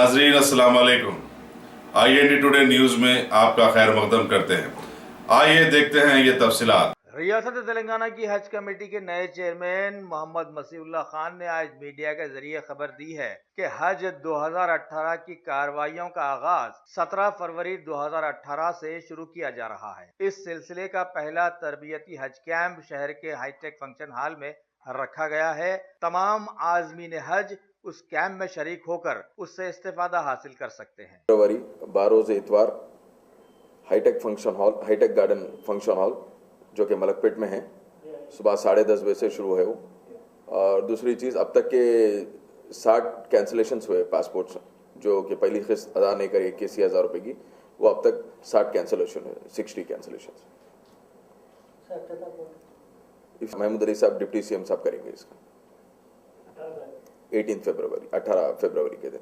नाजरीन अस्सलाम वालेकुम। IND टुडे न्यूज में आपका खैर मकदम करते हैं। आइए देखते हैं ये तफसीलात। रियासत तेलंगाना की हज कमेटी के नए चेयरमैन मोहम्मद मसीहुल्लाह खान ने आज मीडिया के जरिए खबर दी है कि हज 2018 की कार्रवाइयों का आगाज 17 फरवरी 2018 से शुरू किया जा रहा है। इस सिलसिले का पहला तरबियती हज कैंप शहर के हाईटेक फंक्शन हॉल में रखा गया है। तमाम आजमीन हज उस कैंप में शरीक होकर उससे इस्तेफादा हासिल कर सकते हैं। फरवरी 12 इतवार हाईटेक गार्डन फंक्शन हॉल जो कि मलकपेट में है, सुबह 10:30 बजे से शुरू है वो। और दूसरी चीज़, अब तक के 60 कैंसिलेशंस हुए पासपोर्ट्स, जो कि पहली किस्त अदा नहीं करी 81,000 रुपये की, वो अब तक 60 कैंसिलेशन है, 60 कैंसिलेशन। महमूद अली साहब डिप्टी CM साहब करेंगे इसका 18 फरवरी के दिन।